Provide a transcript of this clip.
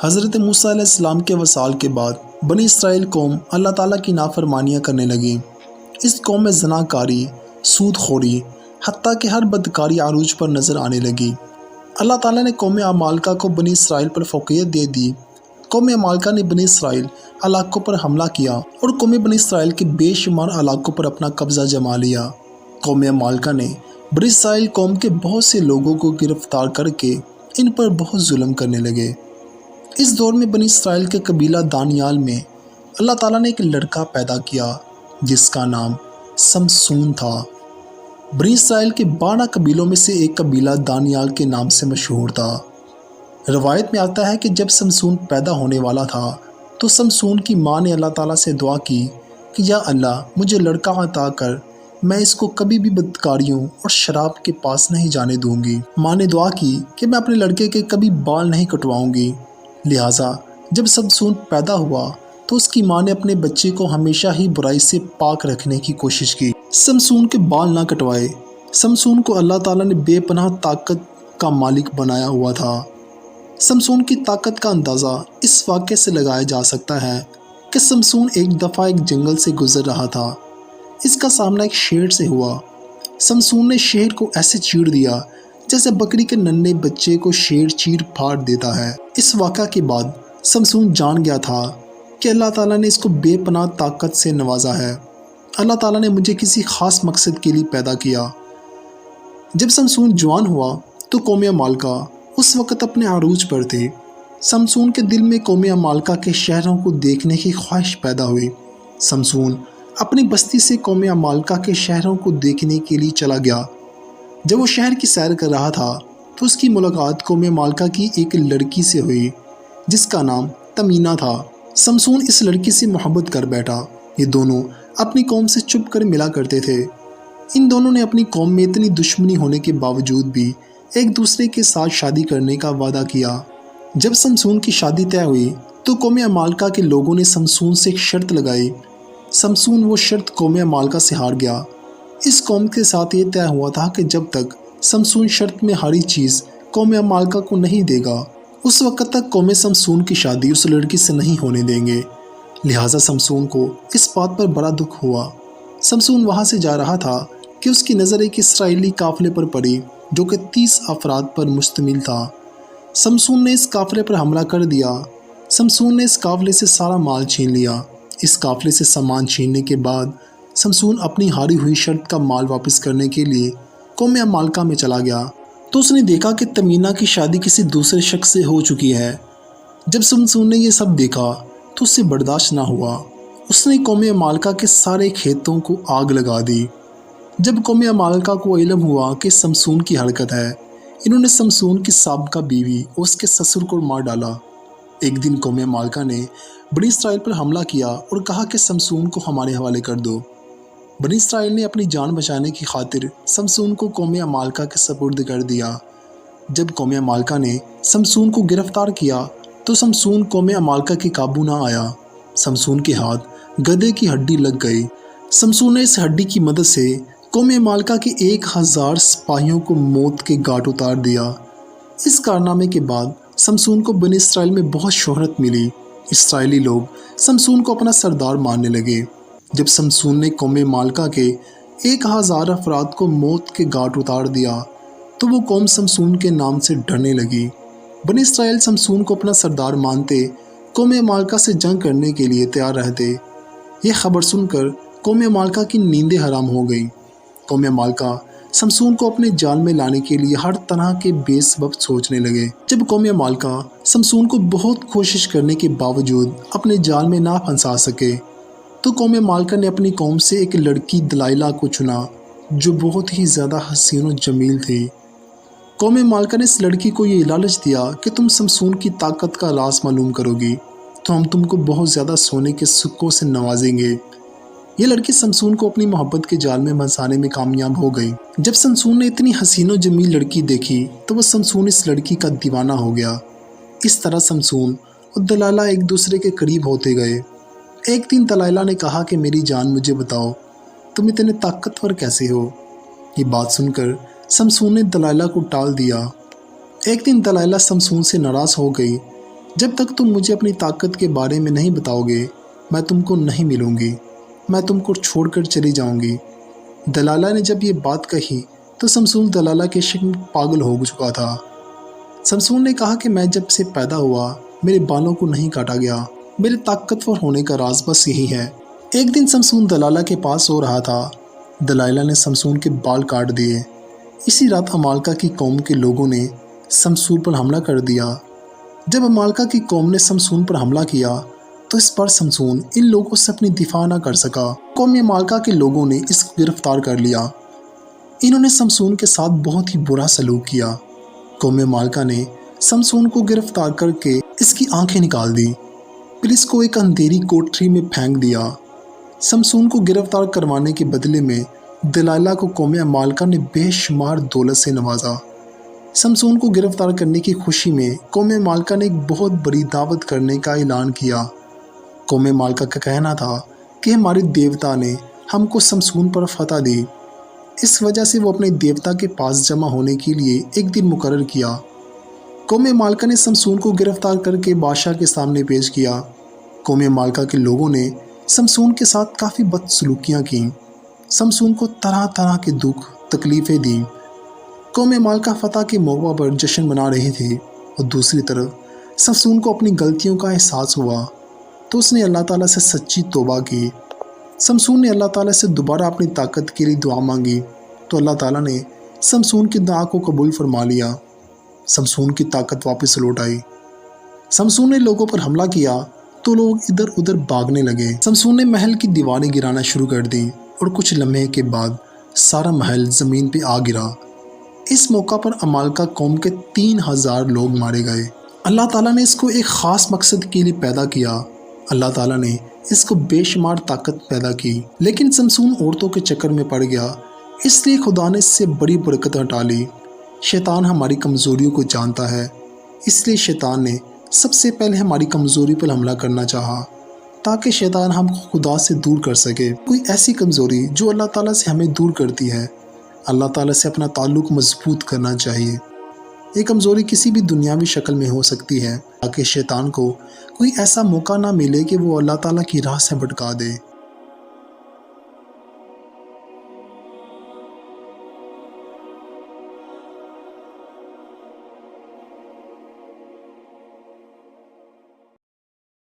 حضرت موسیٰ علیہ السلام کے وصال کے بعد بنی اسرائیل قوم اللہ تعالیٰ کی نافرمانیاں کرنے لگی۔ اس قوم میں زنا کاری، سود خوری، حتیٰ کہ ہر بدکاری عروج پر نظر آنے لگی۔ اللہ تعالیٰ نے قوم عمالقہ کو بنی اسرائیل پر فوقیت دے دی۔ قوم عمالقہ نے بنی اسرائیل علاقوں پر حملہ کیا اور قوم بنی اسرائیل کے بے شمار علاقوں پر اپنا قبضہ جما لیا۔ قوم عمالقہ نے بنی اسرائیل قوم کے بہت سے لوگوں کو گرفتار کر کے ان پر بہت ظلم کرنے لگے۔ اس دور میں بنی اسرائیل کے قبیلہ دانیال میں اللہ تعالیٰ نے ایک لڑکا پیدا کیا جس کا نام سمسون تھا۔ بنی اسرائیل کے 12 قبیلوں میں سے ایک قبیلہ دانیال کے نام سے مشہور تھا۔ روایت میں آتا ہے کہ جب سمسون پیدا ہونے والا تھا تو سمسون کی ماں نے اللہ تعالیٰ سے دعا کی کہ یا اللہ مجھے لڑکا عطا کر، میں اس کو کبھی بھی بدکاریوں اور شراب کے پاس نہیں جانے دوں گی۔ ماں نے دعا کی کہ میں اپنے لڑکے کے کبھی بال نہیں کٹواؤں گی۔ لہٰذا جب سمسون پیدا ہوا تو اس کی ماں نے اپنے بچے کو ہمیشہ ہی برائی سے پاک رکھنے کی کوشش کی۔ سمسون کے بال نہ کٹوائے۔ سمسون کو اللہ تعالیٰ نے بے پناہ طاقت کا مالک بنایا ہوا تھا۔ سمسون کی طاقت کا اندازہ اس واقعے سے لگایا جا سکتا ہے کہ سمسون ایک دفعہ ایک جنگل سے گزر رہا تھا۔ اس کا سامنا ایک شیر سے ہوا۔ سمسون نے شیر کو ایسے چیڑ دیا جیسے بکری کے ننھے بچے کو شیر چیر پھاڑ دیتا ہے۔ اس واقعہ کے بعد سمسون جان گیا تھا کہ اللہ تعالیٰ نے اس کو بے پناہ طاقت سے نوازا ہے۔ اللہ تعالیٰ نے مجھے کسی خاص مقصد کے لیے پیدا کیا۔ جب سمسون جوان ہوا تو قوم عمالقہ اس وقت اپنے عروج پر تھے۔ سمسون کے دل میں قوم عمالقہ کے شہروں کو دیکھنے کی خواہش پیدا ہوئی۔ سمسون اپنی بستی سے قوم عمالقہ کے شہروں کو دیکھنے کے لیے چلا گیا۔ جب وہ شہر کی سیر کر رہا تھا تو اس کی ملاقات قوم عمالقہ کی ایک لڑکی سے ہوئی جس کا نام تمینہ تھا۔ سمسون اس لڑکی سے محبت کر بیٹھا۔ یہ دونوں اپنی قوم سے چھپ کر ملا کرتے تھے۔ ان دونوں نے اپنی قوم میں اتنی دشمنی ہونے کے باوجود بھی ایک دوسرے کے ساتھ شادی کرنے کا وعدہ کیا۔ جب سمسون کی شادی طے ہوئی تو قوم عمالقہ کے لوگوں نے سمسون سے ایک شرط لگائی۔ سمسون وہ شرط قوم عمالقہ سے ہار گیا۔ اس قوم کے ساتھ یہ طے ہوا تھا کہ جب تک سمسون شرط میں ہاری چیز قوم عمالقہ کو نہیں دے گا اس وقت تک قوم سمسون کی شادی اس لڑکی سے نہیں ہونے دیں گے۔ لہٰذا سمسون کو اس بات پر بڑا دکھ ہوا۔ سمسون وہاں سے جا رہا تھا کہ اس کی نظر ایک اسرائیلی قافلے پر پڑی جو کہ 30 افراد پر مشتمل تھا۔ سمسون نے اس قافلے پر حملہ کر دیا۔ سمسون نے اس قافلے سے سارا مال چھین لیا۔ اس قافلے سے سامان چھیننے کے بعد سمسون اپنی ہاری ہوئی شرط کا مال واپس کرنے کے لیے قوم عمالقہ میں چلا گیا تو اس نے دیکھا کہ تمینہ کی شادی کسی دوسرے شخص سے ہو چکی ہے۔ جب سمسون نے یہ سب دیکھا تو اس سے برداشت نہ ہوا۔ اس نے قوم عمالقہ کے سارے کھیتوں کو آگ لگا دی۔ جب قوم عمالقہ کو علم ہوا کہ سمسون کی حرکت ہے، انہوں نے سمسون کی سابقہ بیوی اور اس کے سسر کو مار ڈالا۔ ایک دن قوم عمالقہ نے بنی اسرائیل پر حملہ کیا اور کہا کہ سمسون کو ہمارے حوالے کر دو۔ بنی اسرائیل نے اپنی جان بچانے کی خاطر سمسون کو قوم عمالقہ کے سپرد کر دیا۔ جب قوم عمالقہ نے سمسون کو گرفتار کیا تو سمسون قوم عمالقہ کے قابو نہ آیا۔ سمسون کے ہاتھ گدھے کی ہڈی لگ گئی۔ سمسون نے اس ہڈی کی مدد سے قوم عمالقہ کے 1000 سپاہیوں کو موت کے گھاٹ اتار دیا۔ اس کارنامے کے بعد سمسون کو بنی اسرائیل میں بہت شہرت ملی۔ اسرائیلی لوگ سمسون کو اپنا سردار ماننے لگے۔ جب سمسون نے قوم عمالقہ کے 1000 افراد کو موت کے گھاٹ اتار دیا تو وہ قوم سمسون کے نام سے ڈرنے لگی۔ بنی اسرائیل سمسون کو اپنا سردار مانتے قوم عمالقہ سے جنگ کرنے کے لیے تیار رہتے۔ یہ خبر سن کر قوم عمالقہ کی نیندیں حرام ہو گئیں۔ قوم عمالقہ سمسون کو اپنے جال میں لانے کے لیے ہر طرح کے بے سبب سوچنے لگے۔ جب قوم عمالقہ سمسون کو بہت کوشش کرنے کے باوجود اپنے جال میں نہ پھنسا سکے تو قوم عمالقہ نے اپنی قوم سے ایک لڑکی دلائلہ کو چنا جو بہت ہی زیادہ حسین و جمیل تھی۔ قوم عمالقہ نے اس لڑکی کو یہ لالچ دیا کہ تم سمسون کی طاقت کا راز معلوم کرو گی تو ہم تم کو بہت زیادہ سونے کے سکوں سے نوازیں گے۔ یہ لڑکی سمسون کو اپنی محبت کے جال میں پھنسانے میں کامیاب ہو گئی۔ جب سمسون نے اتنی حسین و جمیل لڑکی دیکھی تو وہ سمسون اس لڑکی کا دیوانہ ہو گیا۔ اس طرح سمسون اور دلائلہ ایک دوسرے کے قریب ہوتے گئے۔ ایک دن دلائلہ نے کہا کہ میری جان مجھے بتاؤ تم اتنے طاقتور کیسے ہو؟ یہ بات سن کر سمسون نے دلائلہ کو ٹال دیا۔ ایک دن دلائلہ سمسون سے ناراض ہو گئی جب تک تم مجھے اپنی طاقت کے بارے میں نہیں بتاؤ گے میں تم کو نہیں ملوں گی، میں تم کو چھوڑ کر چلی جاؤں گی۔ دلالہ نے جب یہ بات کہی تو شمشون دلالہ کے شک میں پاگل ہو چکا تھا۔ شمشون نے کہا کہ میں جب سے پیدا ہوا میرے بالوں کو نہیں کاٹا گیا، میرے طاقتور ہونے کا راز بس یہی ہے۔ ایک دن شمشون دلالہ کے پاس سو رہا تھا، دلائلہ نے شمشون کے بال کاٹ دیے۔ اسی رات عمالقہ کی قوم کے لوگوں نے شمشون پر حملہ کر دیا۔ جب عمالقہ کی قوم نے شمشون پر حملہ کیا تو اس پر شمشون ان لوگوں سے اپنی دفاع نہ کر سکا۔ قوم عمالقہ کے لوگوں نے اس کو گرفتار کر لیا۔ انہوں نے شمشون کے ساتھ بہت ہی برا سلوک کیا۔ قوم عمالقہ نے شمشون کو گرفتار کر کے اس کی آنکھیں نکال دی، پھر اس کو ایک اندھیری کوٹری میں پھینک دیا۔ شمشون کو گرفتار کروانے کے بدلے میں دلائلہ کو قوم عمالقہ نے بے شمار دولت سے نوازا۔ شمشون کو گرفتار کرنے کی خوشی میں قوم عمالقہ نے ایک بہت بڑی دعوت کرنے کا اعلان کیا۔ قوم عمالقہ کا کہنا تھا کہ ہمارے دیوتا نے ہم کو شمشون پر فتح دی، اس وجہ سے وہ اپنے دیوتا کے پاس جمع ہونے کے لیے ایک دن مقرر کیا۔ قوم عمالقہ نے شمشون کو گرفتار کر کے بادشاہ کے سامنے پیش کیا۔ قوم عمالقہ کے لوگوں نے شمشون کے ساتھ کافی بدسلوکیاں کیں، شمشون کو طرح طرح کے دکھ تکلیفیں دیں۔ قوم عمالقہ فتح کے موقع پر جشن منا رہے تھے اور دوسری طرف شمشون کو اپنی غلطیوں کا احساس ہوا تو اس نے اللہ تعالیٰ سے سچی توبہ کی۔ شمشون نے اللہ تعالیٰ سے دوبارہ اپنی طاقت کے لیے دعا مانگی تو اللہ تعالیٰ نے شمشون کی دعا کو قبول فرما لیا۔ شمشون کی طاقت واپس لوٹ آئی۔ شمشون نے لوگوں پر حملہ کیا تو لوگ ادھر ادھر بھاگنے لگے۔ شمشون نے محل کی دیواریں گرانا شروع کر دیں اور کچھ لمحے کے بعد سارا محل زمین پہ آ گرا۔ اس موقع پر عمالقہ قوم کے 3000 لوگ مارے گئے۔ اللہ تعالیٰ نے اس کو ایک خاص مقصد کے لیے پیدا کیا۔ اللہ تعالیٰ نے اس کو بے شمار طاقت پیدا کی، لیکن شمشون عورتوں کے چکر میں پڑ گیا، اس لیے خدا نے اس سے بڑی برکت ہٹا لی۔ شیطان ہماری کمزوریوں کو جانتا ہے، اس لیے شیطان نے سب سے پہلے ہماری کمزوری پر حملہ کرنا چاہا تاکہ شیطان ہم کو خدا سے دور کر سکے۔ کوئی ایسی کمزوری جو اللہ تعالیٰ سے ہمیں دور کرتی ہے، اللہ تعالیٰ سے اپنا تعلق مضبوط کرنا چاہیے۔ یہ کمزوری کسی بھی دنیاوی شکل میں ہو سکتی ہے تاکہ شیطان کو کوئی ایسا موقع نہ ملے کہ وہ اللہ تعالیٰ کی راہ سے بھٹکا دے۔